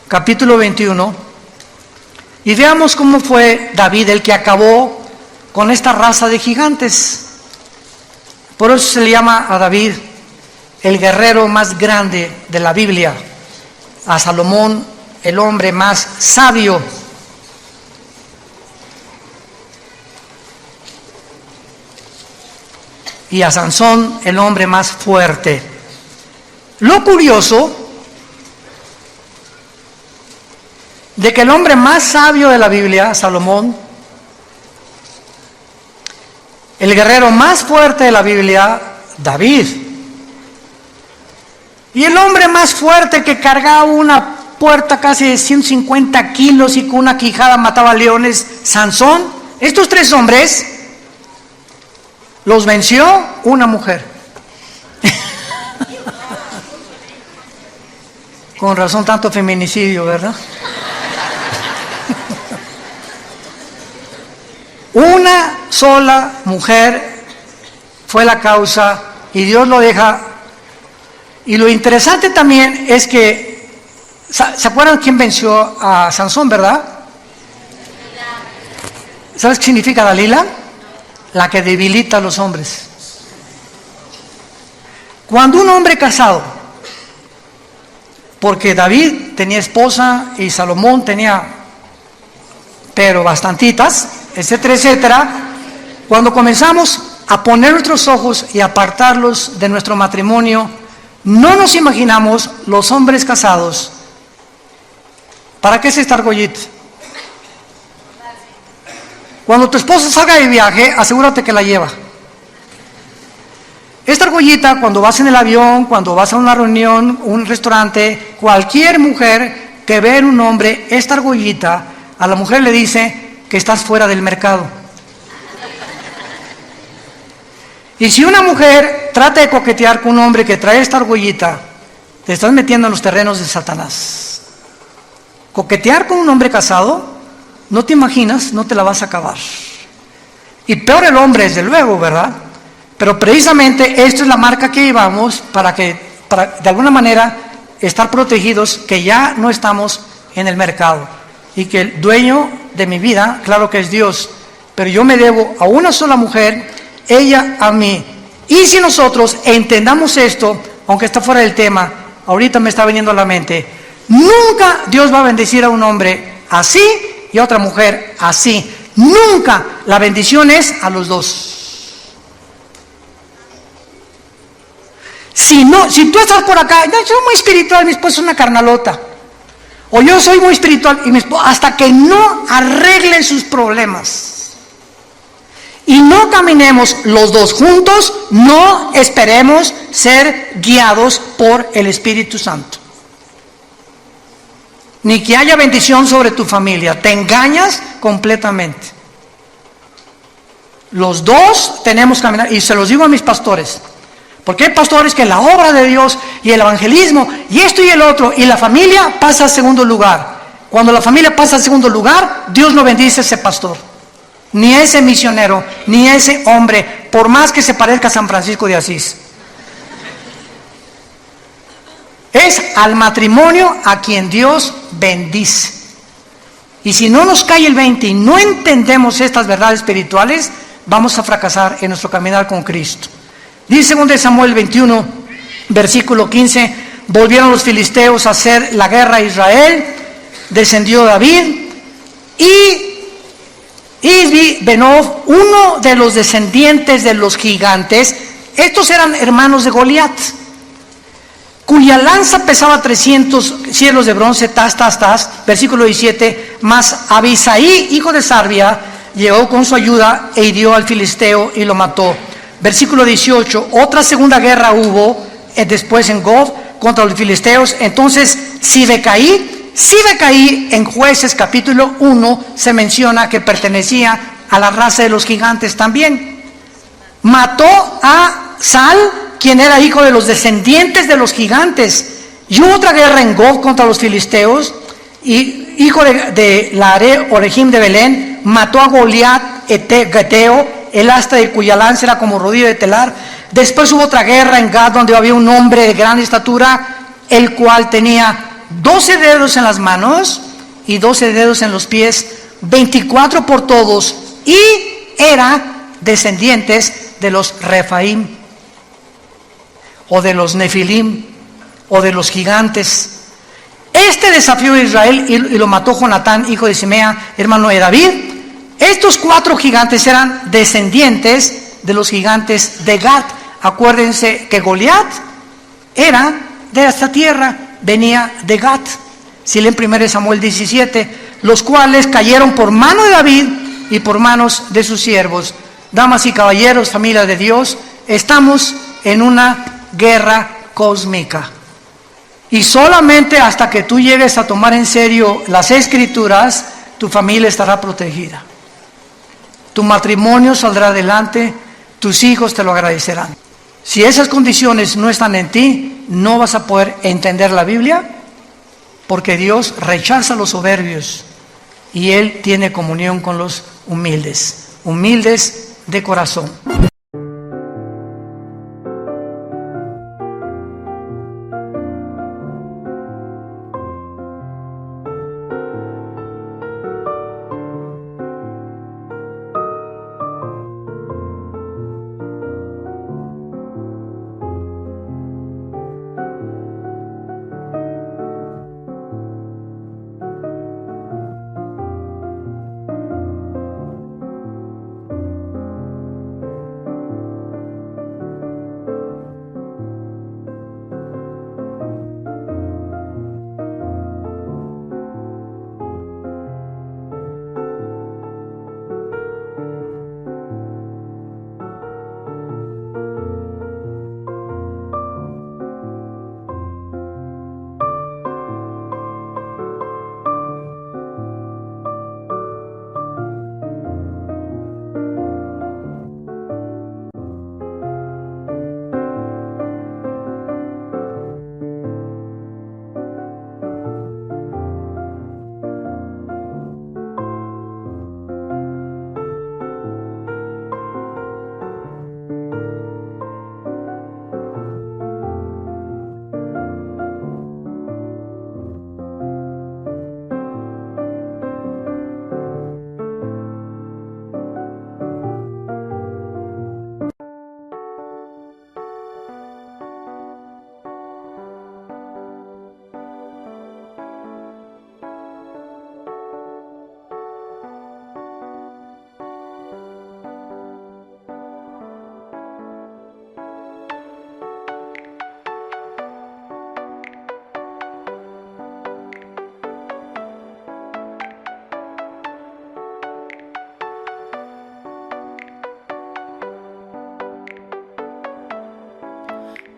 capítulo 21, y veamos cómo fue David el que acabó con esta raza de gigantes. Por eso se le llama a David el guerrero más grande de la Biblia, a Salomón el hombre más sabio. Y a Sansón el hombre más fuerte. Lo curioso de que el hombre más sabio de la Biblia, Salomón, el guerrero más fuerte de la Biblia, David, y el hombre más fuerte que cargaba una puerta casi de 150 kilos y con una quijada mataba leones, Sansón, estos 3 hombres los venció una mujer. Con razón tanto feminicidio, ¿verdad? Una sola mujer fue la causa y Dios lo deja. Y lo interesante también es que, ¿se acuerdan quién venció a Sansón, verdad? ¿Sabes qué significa Dalila? La que debilita a los hombres. Cuando un hombre casado, porque David tenía esposa y Salomón tenía, pero bastantitas, etcétera, etcétera, cuando comenzamos a poner nuestros ojos y apartarlos de nuestro matrimonio, no nos imaginamos los hombres casados. ¿Para qué es esta argollita? Cuando tu esposa salga de viaje, asegúrate que la lleva. Esta argollita, cuando vas en el avión, cuando vas a una reunión, un restaurante, cualquier mujer que ve en un hombre esta argollita, a la mujer le dice que estás fuera del mercado. Y si una mujer trata de coquetear con un hombre que trae esta argollita, te estás metiendo en los terrenos de Satanás. coquetear con un hombre casado, no te imaginas, no te la vas a acabar. Y peor el hombre, desde luego, ¿verdad? Pero precisamente esto es la marca que llevamos para de alguna manera estar protegidos, que ya no estamos en el mercado. Y que el dueño de mi vida, claro que es Dios, pero yo me debo a una sola mujer, ella a mí. Y si nosotros entendamos esto, aunque está fuera del tema, ahorita me está viniendo a la mente, nunca Dios va a bendecir a un hombre así y a otra mujer así. Nunca. La bendición es a los dos. Si tú estás por acá, yo soy muy espiritual, mi esposo es una carnalota. O yo soy muy espiritual y mi esposo, hasta que no arreglen sus problemas y no caminemos los dos juntos, no esperemos ser guiados por el Espíritu Santo. Ni que haya bendición sobre tu familia. Te engañas completamente. Los dos tenemos que caminar, y se los digo a mis pastores, porque hay pastores que la obra de Dios y el evangelismo y esto y el otro, y la familia pasa a segundo lugar. Cuando la familia pasa a segundo lugar, Dios no bendice a ese pastor, ni a ese misionero, ni a ese hombre, por más que se parezca a San Francisco de Asís. Es al matrimonio a quien Dios bendice. Y si no nos cae el 20 y no entendemos estas verdades espirituales, vamos a fracasar en nuestro caminar con Cristo. Dice 2 Samuel 21, versículo 15, volvieron los filisteos a hacer la guerra a Israel, descendió David, y Isbi-Benob, uno de los descendientes de los gigantes, estos eran hermanos de Goliat, cuya lanza pesaba 300 cielos de bronce, versículo 17, mas Abisai, hijo de Sarbia, llegó con su ayuda e hirió al filisteo y lo mató. Versículo 18, otra segunda guerra hubo después en Gob contra los filisteos. Entonces Sibecaí en Jueces capítulo 1 se menciona que pertenecía a la raza de los gigantes también. Mató a Sal, quien era hijo de los descendientes de los gigantes. Y hubo otra guerra en Gob contra los filisteos, y hijo de Laare, Orejim de Belén, mató a Goliat Geteo, el asta de cuya lanza era como rodillo de telar. Después hubo otra guerra en Gad, donde había un hombre de gran estatura, el cual tenía 12 dedos en las manos y 12 dedos en los pies, 24 por todos, y era descendientes de los Refaim, o de los Nefilim, o de los gigantes. Este desafió a Israel y lo mató Jonatán, hijo de Simea, hermano de David. Estos 4 gigantes eran descendientes de los gigantes de Gad. Acuérdense que Goliat era de esta tierra, venía de Gad. Si leen 1 Samuel 17, los cuales cayeron por mano de David y por manos de sus siervos. Damas y caballeros, familia de Dios, estamos en una guerra cósmica. Y solamente hasta que tú llegues a tomar en serio las Escrituras, tu familia estará protegida. Tu matrimonio saldrá adelante, tus hijos te lo agradecerán. Si esas condiciones no están en ti, no vas a poder entender la Biblia, porque Dios rechaza a los soberbios y Él tiene comunión con los humildes de corazón.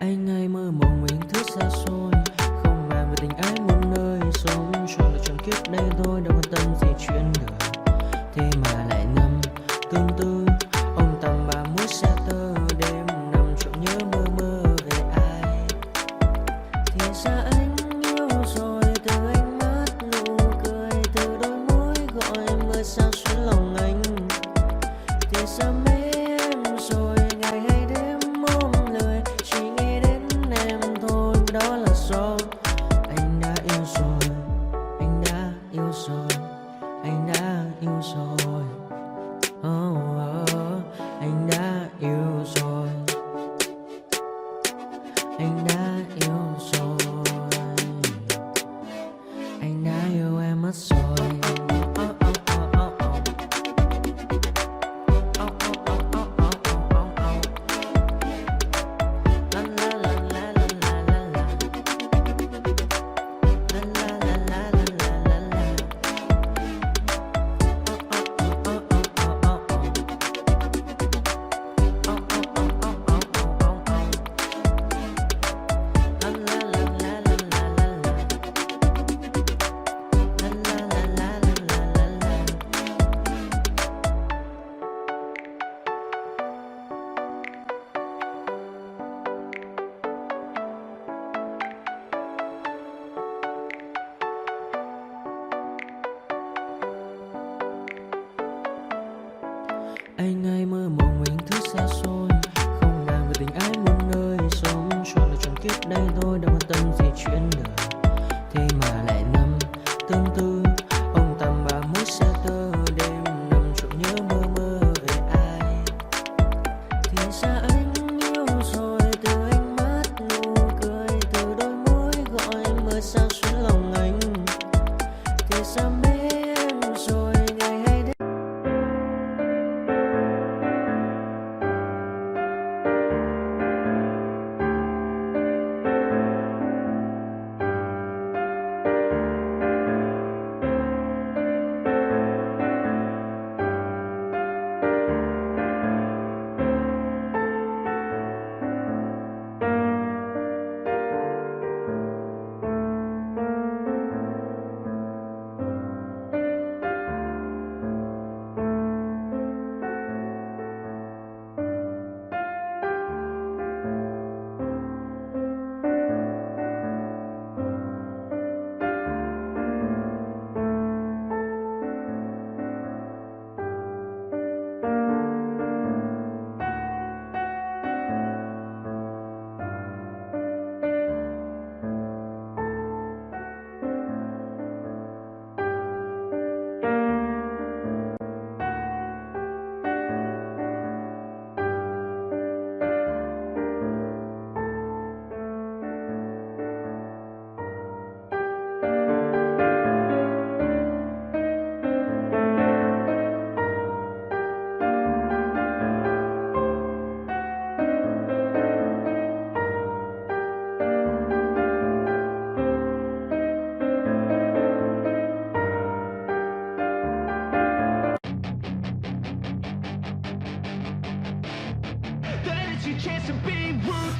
Anh hay mơ mộng mình thức xa xôi, không màng về tình ái muôn nơi. Sống trọn đời trọn kiếp đây thôi, đâu quan tâm gì chuyện đời. Thế mà lại ngâm tương tư, ông tầm bà mối xa tơ. Đêm nằm trộm nhớ mơ mơ về ai. Thì ra anh yêu rồi, từ ánh mắt nụ cười, từ đôi môi gọi mưa sao xuyến lòng anh. Thì ra mê em rồi, ngày hay đêm ôm lười, chỉ nghĩ đến em thôi. Đó là do anh đã yêu rồi, anh đã yêu rồi, anh đã yêu rồi. Oh, oh, anh đã yêu rồi, anh đã yêu rồi, anh đã yêu em mất rồi. Anh hay mơ mộng mình thức xa xôi, không màng về tình ái muôn nơi. Sống trọn đời trọn kiếp đây thôi, đâu quan tâm gì chuyện đời. Thế mà lại nằm tương tư, ông tầm bà mối xa tơ. Đêm nằm trộm nhớ mơ mơ về ai. Thì ra anh yêu rồi, từ ánh mắt nụ cười, từ đôi môi gọi mưa sao xuyến lòng anh. Thì ra mê em rồi, ngày hay đêm.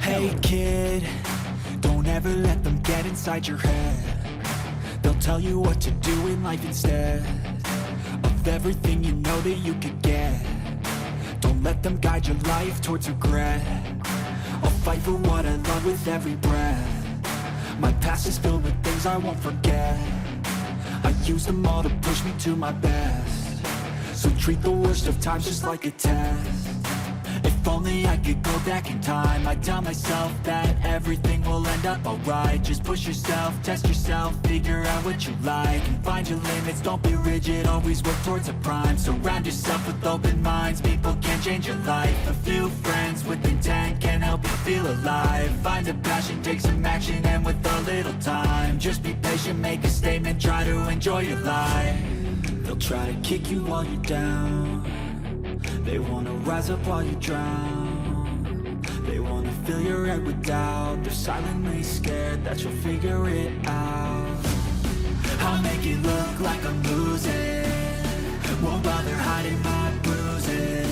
Hey kid, don't ever let them get inside your head. They'll tell you what to do in life instead of everything you know that you could get. Don't let them guide your life towards regret. I'll fight for what I love with every breath. My past is filled with things I won't forget. I use them all to push me to my best. So treat the worst of times just like a test. If only I could go back in time, I'd tell myself that everything will end up alright. Just push yourself, test yourself, figure out what you like, and find your limits, don't be rigid, always work towards a prime. Surround yourself with open minds, people can change your life. A few friends with intent can help you feel alive. Find a passion, take some action, and with a little time, just be patient, make a statement, try to enjoy your life. They'll try to kick you while you're down. They wanna rise up while you drown. They wanna fill your head with doubt. They're silently scared that you'll figure it out. I'll make it look like I'm losing, won't bother hiding my bruises.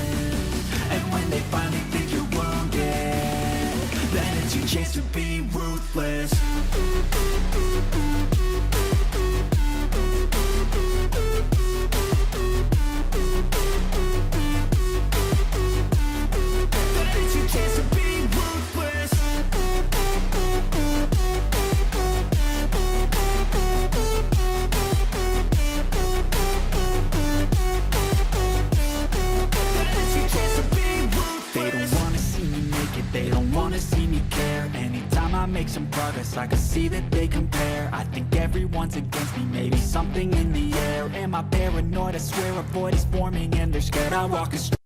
And when they finally think you're wounded, then it's your chance to be ruthless. Then it's your chance to be ruthless. They don't wanna see me make it, they don't wanna see me care. Anytime I make some progress, I can see that they compare. I think everyone's against me, maybe something in the air. Am I paranoid? I swear a void is forming and they're scared I walk a